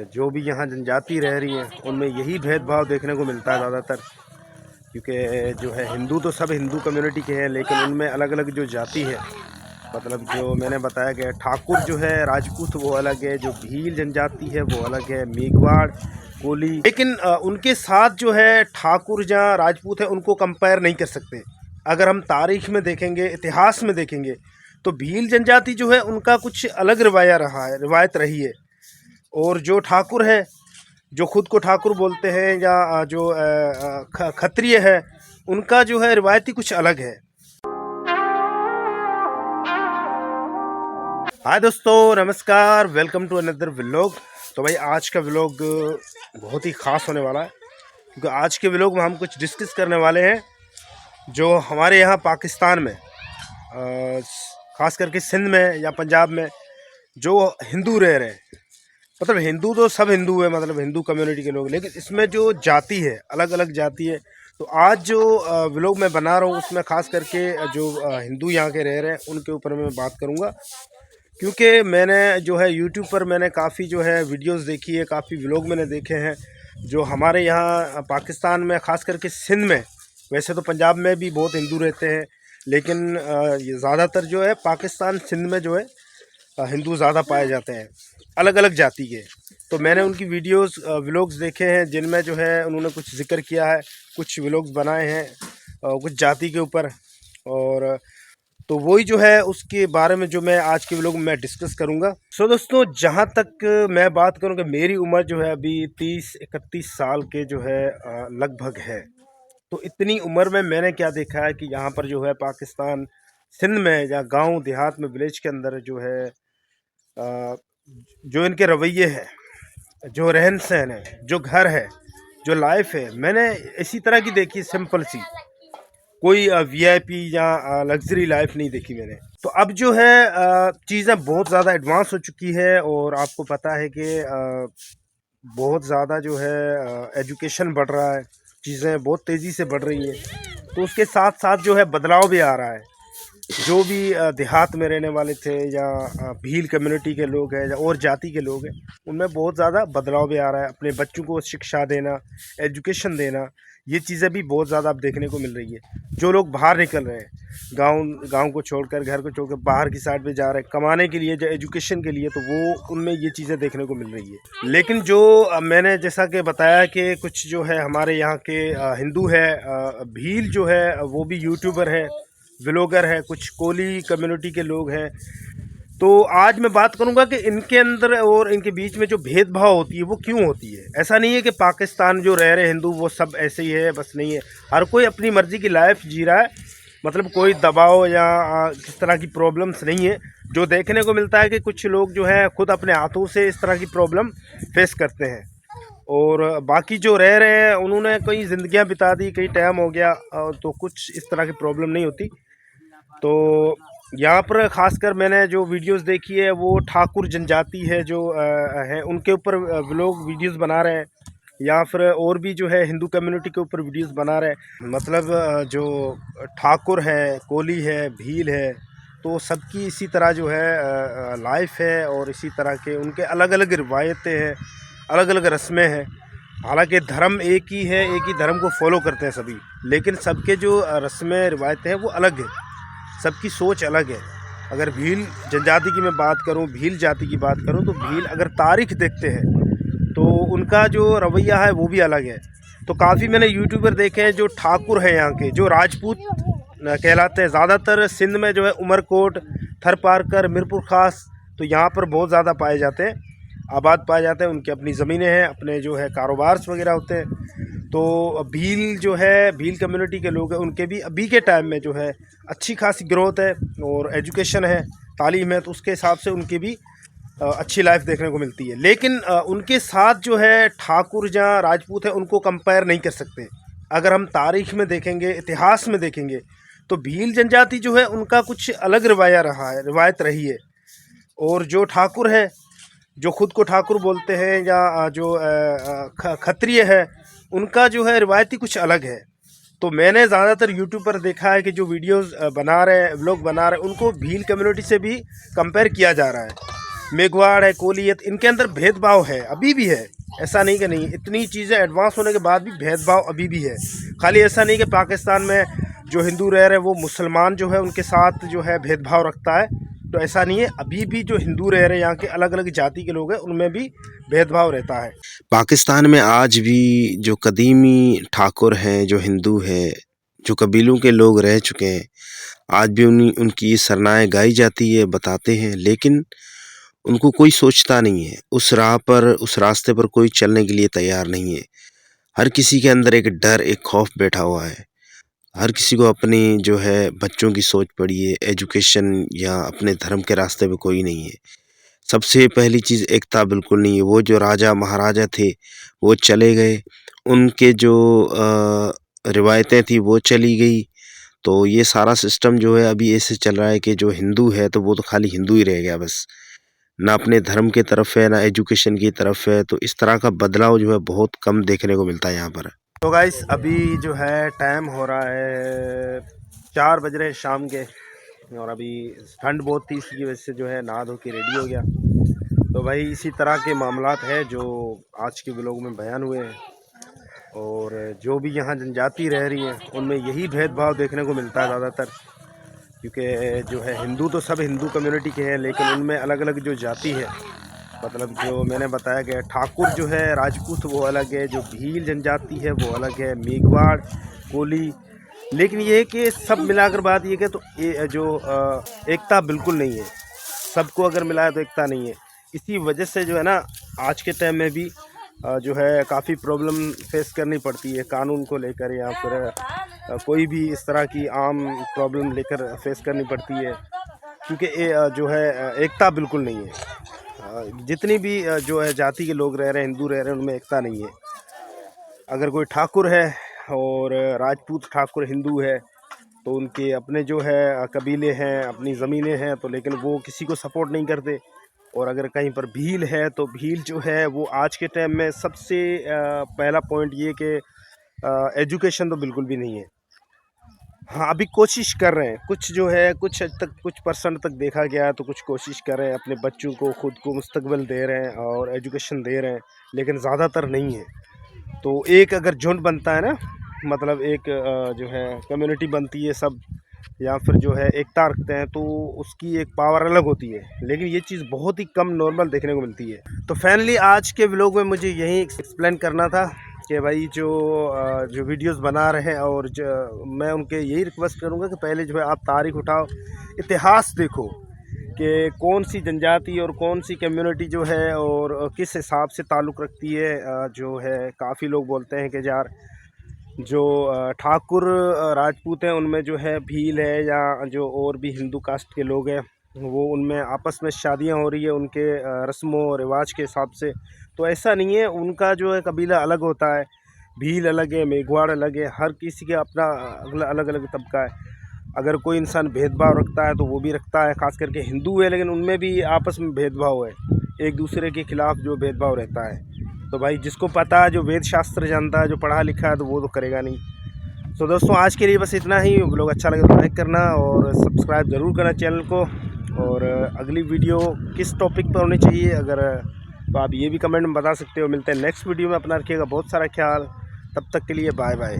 जो भी यहाँ जनजाति रह रही हैं उनमें यही भेदभाव देखने को मिलता है ज़्यादातर, क्योंकि जो है हिंदू तो सब हिंदू कम्युनिटी के हैं, लेकिन उनमें अलग अलग जो जाति है, मतलब जो मैंने बताया गया ठाकुर जो है राजपूत वो अलग है, जो भील जनजाति है वो अलग है, मेघवाड़, कोली, लेकिन उनके साथ जो है ठाकुर जहाँ राजपूत है उनको कंपेयर नहीं कर सकते। अगर हम तारीख में देखेंगे, इतिहास में देखेंगे, तो भील जनजाति जो है उनका कुछ अलग रिवायत रही है। और जो ठाकुर है, जो खुद को ठाकुर बोलते हैं, या जो खत्रिय है, उनका जो है रिवायत ही कुछ अलग है। हाय दोस्तों, नमस्कार, वेलकम टू अनदर व्लॉग। तो भाई आज का व्लॉग बहुत ही ख़ास होने वाला है, क्योंकि आज के व्लॉग में हम कुछ डिस्कस करने वाले हैं जो हमारे यहाँ पाकिस्तान में, ख़ास करके सिंध में या पंजाब में जो हिंदू रह रहे हैं। मतलब हिंदू तो सब हिंदू है, मतलब हिंदू कम्युनिटी के लोग, लेकिन इसमें जो जाति है, अलग अलग जाति है। तो आज जो व्लॉग मैं बना रहा हूँ उसमें ख़ास करके जो हिंदू यहाँ के रह रहे हैं उनके ऊपर मैं बात करूँगा, क्योंकि मैंने जो है यूट्यूब पर मैंने काफ़ी जो है वीडियोस देखी है, काफ़ी व्लॉग मैंने देखे हैं जो हमारे यहाँ पाकिस्तान में, ख़ास करके सिंध में, वैसे तो पंजाब में भी बहुत हिंदू रहते हैं, लेकिन ये ज़्यादातर जो है पाकिस्तान सिंध में जो है हिंदू ज़्यादा पाए जाते हैं, अलग अलग जाति के। तो मैंने उनकी वीडियोस व्लॉग्स देखे हैं जिनमें जो है उन्होंने कुछ जिक्र किया है, कुछ व्लॉग्स बनाए हैं कुछ जाति के ऊपर, और तो वही जो है उसके बारे में जो मैं आज के व्लॉग में मैं डिस्कस करूंगा। सो दोस्तों, जहां तक मैं बात करूं कि मेरी उम्र जो है अभी 30-31 साल के जो है लगभग है। तो इतनी उम्र में मैंने क्या देखा है कि यहाँ पर जो है पाकिस्तान सिंध में या गांव देहात में, विलेज के अंदर जो है जो इनके रवैये हैं, जो रहन सहन है, जो घर है, जो लाइफ है, मैंने इसी तरह की देखी, सिंपल सी, कोई वीआईपी या लग्जरी लाइफ नहीं देखी मैंने। तो अब जो है चीज़ें बहुत ज़्यादा एडवांस हो चुकी है, और आपको पता है कि बहुत ज़्यादा जो है एजुकेशन बढ़ रहा है, चीज़ें बहुत तेज़ी से बढ़ रही हैं। तो उसके साथ साथ जो है बदलाव भी आ रहा है। जो भी देहात में रहने वाले थे, या भील कम्युनिटी के लोग हैं, या और जाति के लोग हैं, उनमें बहुत ज़्यादा बदलाव भी आ रहा है। अपने बच्चों को शिक्षा देना, एजुकेशन देना, ये चीज़ें भी बहुत ज़्यादा अब देखने को मिल रही है। जो लोग बाहर निकल रहे हैं, गांव को छोड़कर, घर को छोड़कर बाहर की साइड पे जा रहे हैं कमाने के लिए, जो एजुकेशन के लिए, तो वो उनमें ये चीज़ें देखने को मिल रही है। लेकिन जो मैंने जैसा कि बताया कि कुछ जो है हमारे यहाँ के हिंदू है, भील जो है वो भी यूट्यूबर है, व्लॉगर है, कुछ कोली कम्युनिटी के लोग हैं। तो आज मैं बात करूंगा कि इनके अंदर और इनके बीच में जो भेदभाव होती है वो क्यों होती है। ऐसा नहीं है कि पाकिस्तान जो रह रहे हिंदू वो सब ऐसे ही है, बस नहीं है। हर कोई अपनी मर्ज़ी की लाइफ जी रहा है, मतलब कोई दबाव या किस तरह की प्रॉब्लम्स नहीं है। जो देखने को मिलता है कि कुछ लोग जो है खुद अपने हाथों से इस तरह की प्रॉब्लम फेस करते हैं, और बाकी जो रह रहे हैं उन्होंने कई ज़िंदगियाँ बिता दी, कई टाइम हो गया, तो कुछ इस तरह की प्रॉब्लम नहीं होती। तो यहाँ पर ख़ासकर मैंने जो वीडियोस देखी है वो ठाकुर जनजाति है जो है, उनके ऊपर व्लॉग वीडियोस बना रहे हैं, या फिर और भी जो है हिंदू कम्युनिटी के ऊपर वीडियोस बना रहे हैं। मतलब जो ठाकुर है, कोली है, भील है, तो सबकी इसी तरह जो है लाइफ है, और इसी तरह के उनके अलग अलग रिवायतें हैं, अलग अलग रस्में हैं। हालांकि धर्म एक ही है, एक ही धर्म को फॉलो करते हैं सभी, लेकिन सबके जो रस्में रिवायतें हैं वो अलग है, सबकी सोच अलग है। अगर भील जनजाति की मैं बात करूं, भील जाति की बात करूं, तो भील अगर तारीख देखते हैं तो उनका जो रवैया है वो भी अलग है। तो काफ़ी मैंने यूट्यूबर देखे हैं जो ठाकुर हैं यहाँ के, जो राजपूत कहलाते हैं। ज़्यादातर सिंध में जो है उमरकोट, थरपारकर, मीरपुर ख़ास, तो यहाँ पर बहुत ज़्यादा पाए जाते हैं, आबाद पाए जाते हैं। उनकी अपनी ज़मीनें हैं, अपने जो है कारोबार वगैरह होते हैं। तो भील जो है, भील कम्युनिटी के लोग हैं, उनके भी अभी के टाइम में जो है अच्छी खासी ग्रोथ है, और एजुकेशन है, तालीम है, तो उसके हिसाब से उनकी भी अच्छी लाइफ देखने को मिलती है। लेकिन उनके साथ जो है ठाकुर जहाँ राजपूत है उनको कंपेयर नहीं कर सकते। अगर हम तारीख में देखेंगे, इतिहास में देखेंगे, तो भील जनजाति जो है उनका कुछ अलग रिवायत रही है। और जो ठाकुर है, जो खुद को ठाकुर बोलते हैं, या जो खत्रिय है, उनका जो है रिवायती कुछ अलग है। तो मैंने ज़्यादातर यूट्यूब पर देखा है कि जो वीडियोस बना रहे हैं, व्लॉग बना रहे हैं, उनको भील कम्युनिटी से भी कंपेयर किया जा रहा है। मेघवाड़ है, कोलियत, इनके अंदर भेदभाव है, अभी भी है। ऐसा नहीं कि नहीं, इतनी चीज़ें एडवांस होने के बाद भी भेदभाव अभी भी है। खाली ऐसा नहीं कि पाकिस्तान में जो हिंदू रह रहे हैं वो मुसलमान जो है उनके साथ जो है भेदभाव रखता है, तो ऐसा नहीं है। अभी भी जो हिंदू रह रहे हैं यहाँ के अलग अलग जाति के लोग हैं उनमें भी भेदभाव रहता है। पाकिस्तान में आज भी जो कदीमी ठाकुर हैं, जो हिंदू हैं, जो कबीलों के लोग रह चुके हैं, आज भी उनकी सरनाएँ गाई जाती है, बताते हैं, लेकिन उनको कोई सोचता नहीं है। उस राह पर, उस रास्ते पर कोई चलने के लिए तैयार नहीं है। हर किसी के अंदर एक डर, एक खौफ बैठा हुआ है। हर किसी को अपनी जो है बच्चों की सोच पड़ी है, एजुकेशन या अपने धर्म के रास्ते पे कोई नहीं है। सबसे पहली चीज़ एकता बिल्कुल नहीं है। वो जो राजा महाराजा थे वो चले गए, उनके जो रिवायतें थी वो चली गई, तो ये सारा सिस्टम जो है अभी ऐसे चल रहा है कि जो हिंदू है तो वो तो खाली हिंदू ही रह गया बस, ना अपने धर्म की तरफ है, ना एजुकेशन की तरफ है। तो इस तरह का बदलाव जो है बहुत कम देखने को मिलता है यहाँ पर। तो गाइस अभी जो है टाइम हो रहा है 4 बज रहे शाम के, और अभी ठंड बहुत थी इसकी वजह से जो है नहा धो के रेडी हो गया। तो भाई इसी तरह के मामलात है जो आज के व्लॉग में बयान हुए हैं, और जो भी यहाँ जनजाति रह रही हैं उनमें यही भेदभाव देखने को मिलता है ज़्यादातर, क्योंकि जो है हिंदू तो सब हिंदू कम्युनिटी के हैं, लेकिन उनमें अलग अलग जो जाति है, मतलब जो मैंने बताया गया ठाकुर जो है राजपूत वो अलग है, जो भील जनजाति है वो अलग है, मेघवाड़, कोली, लेकिन ये है कि सब मिलाकर बात ये कि तो ये जो एकता बिल्कुल नहीं है। सबको अगर मिलाए तो एकता नहीं है। इसी वजह से जो है ना आज के टाइम में भी जो है काफ़ी प्रॉब्लम फेस करनी पड़ती है कानून को लेकर, या फिर कोई भी इस तरह की आम प्रॉब्लम लेकर फेस करनी पड़ती है, क्योंकि जो है एकता बिल्कुल नहीं है। जितनी भी जो है जाति के लोग रह रहे हैं, हिंदू रह रहे हैं, उनमें एकता नहीं है। अगर कोई ठाकुर है और राजपूत ठाकुर हिंदू है तो उनके अपने जो है कबीले हैं, अपनी ज़मीनें हैं, तो लेकिन वो किसी को सपोर्ट नहीं करते। और अगर कहीं पर भील है तो भील जो है वो आज के टाइम में सबसे पहला पॉइंट ये कि एजुकेशन तो बिल्कुल भी नहीं है। हाँ, अभी कोशिश कर रहे हैं, कुछ जो है कुछ हद तक, कुछ परसेंट तक देखा गया है, तो कुछ कोशिश कर रहे हैं, अपने बच्चों को खुद को मुस्तकबिल दे रहे हैं और एजुकेशन दे रहे हैं, लेकिन ज़्यादातर नहीं है। तो एक अगर झुंड बनता है ना, मतलब एक जो है कम्युनिटी बनती है सब, या फिर जो है एकता रखते हैं, तो उसकी एक पावर अलग होती है, लेकिन ये चीज़ बहुत ही कम नॉर्मल देखने को मिलती है। तो फाइनली आज के व्लॉग में मुझे यही एक्सप्लेन करना था कि भाई जो वीडियोस बना रहे हैं, और मैं उनके यही रिक्वेस्ट करूंगा कि पहले जो है आप तारीख उठाओ, इतिहास देखो कि कौन सी जनजाति और कौन सी कम्युनिटी जो है और किस हिसाब से ताल्लुक़ रखती है। जो है काफ़ी लोग बोलते हैं कि यार जो ठाकुर राजपूत हैं उनमें जो है भील है, या जो और भी हिंदू कास्ट के लोग हैं वो उनमें आपस में शादियां हो रही है उनके रस्मों और रिवाज के हिसाब से। तो ऐसा नहीं है, उनका जो है कबीला अलग होता है, भील अलग है, मेघवाड़ अलग है, हर किसी के अपना अलग अलग तबका है। अगर कोई इंसान भेदभाव रखता है तो वो भी रखता है, ख़ास करके हिंदू है, लेकिन उनमें भी आपस में भेदभाव है, एक दूसरे के खिलाफ़ जो भेदभाव रहता है। तो भाई जिसको पता है, जो वेद शास्त्र जानता है, जो पढ़ा लिखा है, तो वो तो करेगा नहीं। तो दोस्तों आज के लिए बस इतना ही। व्लॉग अच्छा लगे तो लाइक करना और सब्सक्राइब ज़रूर करना चैनल को। और अगली वीडियो किस टॉपिक पर होनी चाहिए अगर तो आप ये भी कमेंट में बता सकते हो। मिलते हैं नेक्स्ट वीडियो में। अपना रखिएगा बहुत सारा ख्याल। तब तक के लिए बाय बाय।